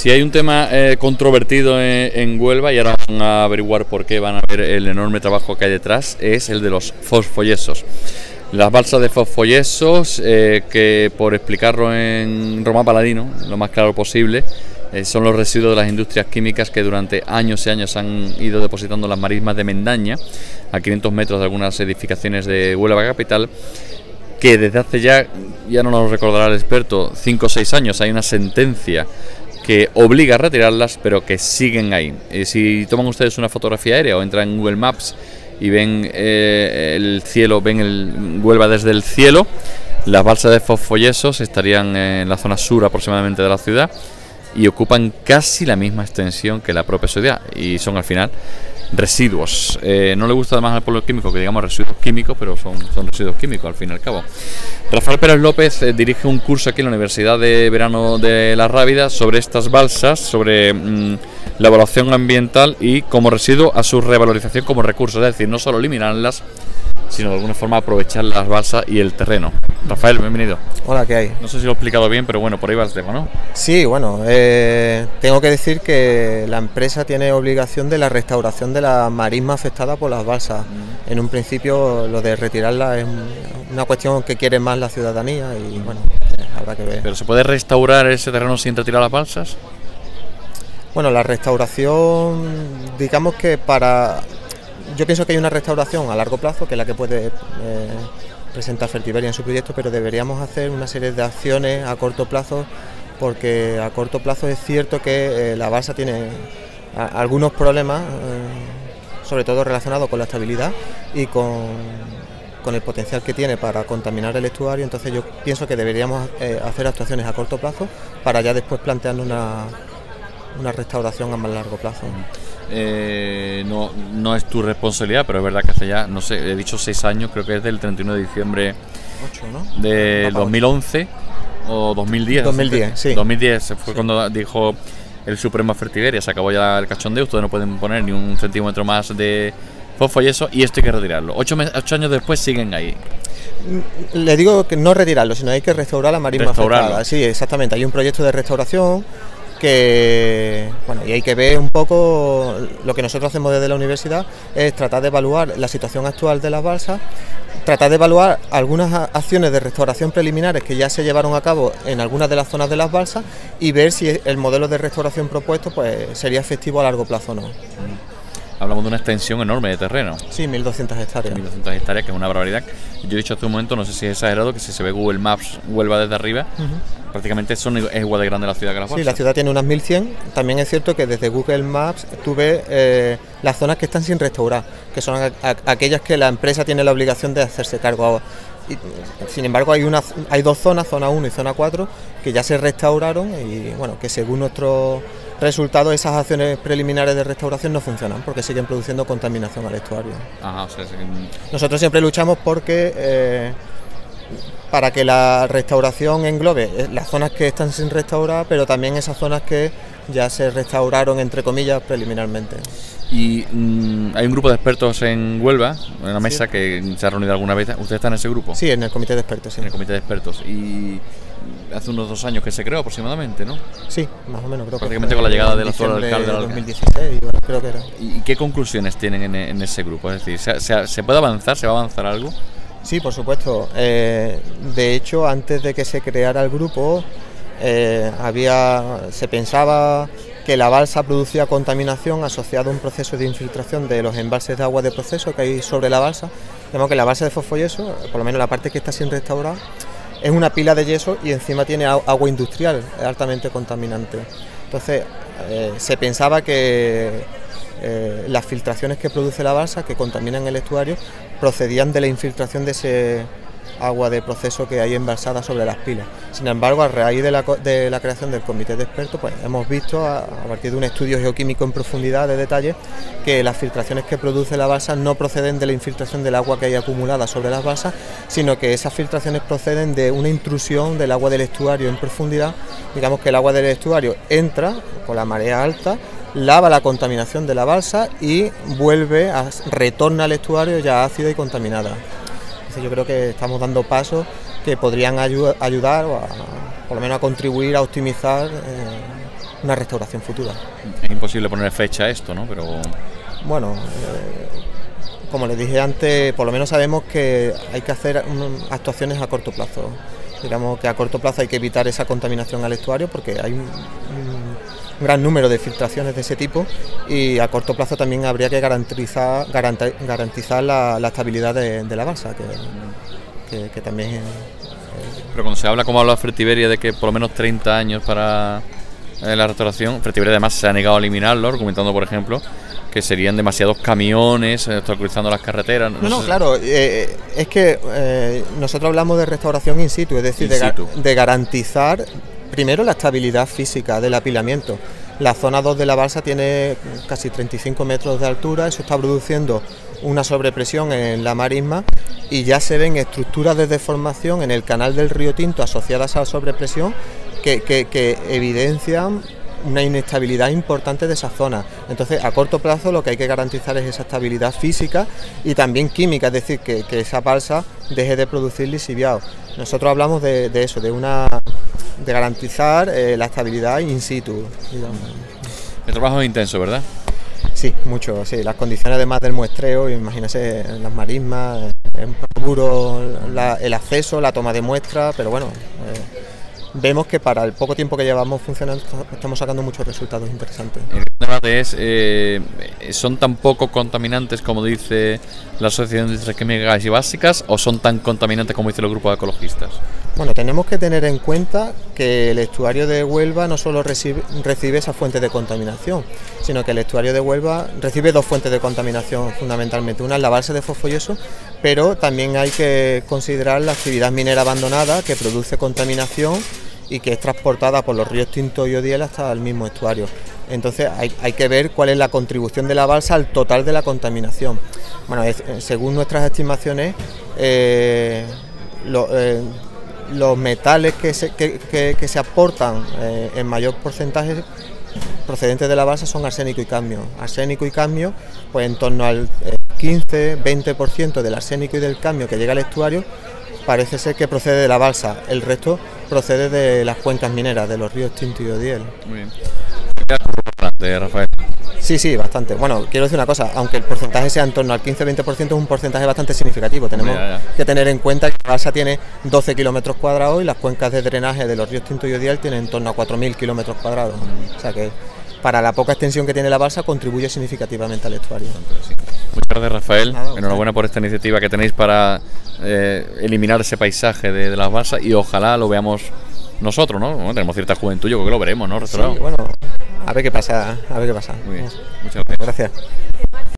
Si hay un tema controvertido en Huelva, y ahora van a averiguar por qué, van a ver el enorme trabajo que hay detrás, es el de los fosfoyesos. Las balsas de fosfoyesos, que por explicarlo en Roma Paladino, lo más claro posible, son los residuos de las industrias químicas que durante años y años han ido depositando las marismas de Mendaña, a 500 metros de algunas edificaciones de Huelva capital, que desde hace ya no nos recordará el experto, 5 o 6 años hay una sentencia que obliga a retirarlas, pero que siguen ahí. Si toman ustedes una fotografía aérea o entran en Google Maps y ven el cielo, ven el Huelva desde el cielo, las balsas de fosfoyesos estarían en la zona sur aproximadamente de la ciudad y ocupan casi la misma extensión que la propia ciudad, y son al final residuos. No le gusta además al pueblo químico que digamos residuos químicos, pero son residuos químicos al fin y al cabo. Rafael Pérez López dirige un curso aquí en la Universidad de Verano de La Rábida sobre estas balsas, sobre la evaluación ambiental y como residuo a su revalorización como recurso, es decir, no solo eliminarlas, sino de alguna forma aprovechar las balsas y el terreno. Rafael, bienvenido. Hola, ¿qué hay? No sé si lo he explicado bien, pero bueno, por ahí va el tema, ¿no? Sí, bueno, tengo que decir que la empresa tiene obligación de la restauración de la marisma afectada por las balsas. En un principio lo de retirarla es una cuestión que quiere más la ciudadanía y bueno, habrá que ver. ¿Pero se puede restaurar ese terreno sin retirar las balsas? Bueno, la restauración, digamos que yo pienso que hay una restauración a largo plazo, que es la que puede presentar Fertiberia en su proyecto, pero deberíamos hacer una serie de acciones a corto plazo, porque a corto plazo es cierto que la balsa tiene algunos problemas, sobre todo relacionados con la estabilidad y con el potencial que tiene para contaminar el estuario. Entonces yo pienso que deberíamos hacer actuaciones a corto plazo para ya después plantearnos una restauración a más largo plazo. No es tu responsabilidad, pero es verdad que hace ya, no sé, he dicho 6 años, creo que es del 31 de diciembre 8, ¿no? de 2011 o 2010. 2010, sí. 2010 fue cuando dijo el Supremo Fertiberia, se acabó ya el cachondeo, ustedes no pueden poner ni un centímetro más de fosfoyeso y esto hay que retirarlo. 8 años después siguen ahí. Le digo que no retirarlo, sino hay que restaurar la marisma afectada. Sí, exactamente, hay un proyecto de restauración que, bueno, y hay que ver un poco, lo que nosotros hacemos desde la universidad es tratar de evaluar la situación actual de las balsas, tratar de evaluar algunas acciones de restauración preliminares que ya se llevaron a cabo en algunas de las zonas de las balsas y ver si el modelo de restauración propuesto pues sería efectivo a largo plazo o no. Hablamos de una extensión enorme de terreno. Sí, 1.200 hectáreas. 1.200 hectáreas, que es una barbaridad. Yo he dicho hace un momento, no sé si es exagerado, que si se ve Google Maps Huelva desde arriba, prácticamente es igual de grande la ciudad que la balsa. Sí, la ciudad tiene unas 1.100. También es cierto que desde Google Maps tú ves las zonas que están sin restaurar, que son aquellas que la empresa tiene la obligación de hacerse cargo. Sin embargo, hay 2 zonas, zona 1 y zona 4, que ya se restauraron y bueno, que según nuestros resultados esas acciones preliminares de restauración no funcionan porque siguen produciendo contaminación al estuario. Ajá, o sea, nosotros siempre luchamos porque para que la restauración englobe las zonas que están sin restaurar, pero también esas zonas que ya se restauraron entre comillas preliminarmente. Y hay un grupo de expertos en Huelva, en una mesa que se ha reunido alguna vez. ¿Usted está en ese grupo? Sí, en el comité de expertos, sí. En el comité de expertos. Y hace unos 2 años que se creó aproximadamente, ¿no? Sí, más o menos, creo. Prácticamente con la llegada del actual alcalde. 2016, bueno, creo que era. ¿Y qué conclusiones tienen en ese grupo? Es decir, ¿se puede avanzar? ¿Se va a avanzar algo? Sí, por supuesto. De hecho, antes de que se creara el grupo, se pensaba que la balsa producía contaminación asociada a un proceso de infiltración de los embalses de agua de proceso que hay sobre la balsa. Vemos que la balsa de fosfoyeso, por lo menos la parte que está sin restaurar, es una pila de yeso y encima tiene agua industrial, altamente contaminante. Entonces, se pensaba que las filtraciones que produce la balsa, que contaminan el estuario, procedían de la infiltración de ese agua de proceso que hay embalsada sobre las pilas. Sin embargo, a raíz de la creación del comité de expertos, pues hemos visto, a partir de un estudio geoquímico en profundidad de detalle, que las filtraciones que produce la balsa no proceden de la infiltración del agua que hay acumulada sobre las balsas, sino que esas filtraciones proceden de una intrusión del agua del estuario en profundidad. Digamos que el agua del estuario entra con la marea alta, lava la contaminación de la balsa y retorna al estuario ya ácida y contaminada. Yo creo que estamos dando pasos que podrían ayudar o por lo menos a contribuir a optimizar una restauración futura. Es imposible poner fecha a esto, ¿no? Pero bueno, como les dije antes, por lo menos sabemos que hay que hacer actuaciones a corto plazo. Digamos que a corto plazo hay que evitar esa contaminación al estuario porque hay un gran número de filtraciones de ese tipo, y a corto plazo también habría que garantizar la estabilidad de la balsa, que también... Pero cuando se habla, como habla Fertiberia, de que por lo menos 30 años para la restauración, Fertiberia además se ha negado a eliminarlo, argumentando, por ejemplo, que serían demasiados camiones cruzando las carreteras. Claro, es que nosotros hablamos de restauración in situ, es decir, de garantizar primero la estabilidad física del apilamiento. La zona 2 de la balsa tiene casi 35 metros de altura, eso está produciendo una sobrepresión en la marisma y ya se ven estructuras de deformación en el canal del río Tinto asociadas a la sobrepresión que evidencian una inestabilidad importante de esa zona. Entonces, a corto plazo lo que hay que garantizar es esa estabilidad física y también química, es decir, que esa balsa deje de producir lixiviados. Nosotros hablamos de eso, de garantizar la estabilidad in situ, digamos. El trabajo es intenso, ¿verdad? Sí, mucho, sí. Las condiciones además del muestreo, imagínense, las marismas, es un poco duro el acceso, la toma de muestra, pero bueno, vemos que para el poco tiempo que llevamos funcionando estamos sacando muchos resultados interesantes. El debate es, ¿son tan poco contaminantes como dice la Asociación de Industrias Químicas y Básicas o son tan contaminantes como dicen los grupos ecologistas? Bueno, tenemos que tener en cuenta que el estuario de Huelva no solo recibe esa fuente de contaminación, sino que el estuario de Huelva recibe dos fuentes de contaminación fundamentalmente. Una es la balsa de fosfoyeso, pero también hay que considerar la actividad minera abandonada que produce contaminación y que es transportada por los ríos Tinto y Odiel hasta el mismo estuario. Entonces hay que ver cuál es la contribución de la balsa al total de la contaminación. Bueno, según nuestras estimaciones, los metales que se aportan en mayor porcentaje procedentes de la balsa son arsénico y cadmio. Arsénico y cadmio, pues en torno al 15-20% del arsénico y del cadmio que llega al estuario parece ser que procede de la balsa, el resto procede de las cuencas mineras, de los ríos Tinto y Odiel. Muy bien. Bastante, Rafael. Sí, bastante. Bueno, quiero decir una cosa, aunque el porcentaje sea en torno al 15-20%, es un porcentaje bastante significativo. Tenemos que tener en cuenta que la balsa tiene 12 kilómetros cuadrados y las cuencas de drenaje de los ríos Tinto y Odiel tienen en torno a 4.000 kilómetros cuadrados. O sea que para la poca extensión que tiene la balsa contribuye significativamente al estuario. Muchas gracias, Rafael. Enhorabuena por esta iniciativa que tenéis para eliminar ese paisaje de las balsas y ojalá lo veamos nosotros, ¿no? Bueno, tenemos cierta juventud, yo creo que lo veremos, ¿no? Restaurado. Sí, bueno, a ver qué pasa, Muy bien, muchas gracias. Gracias.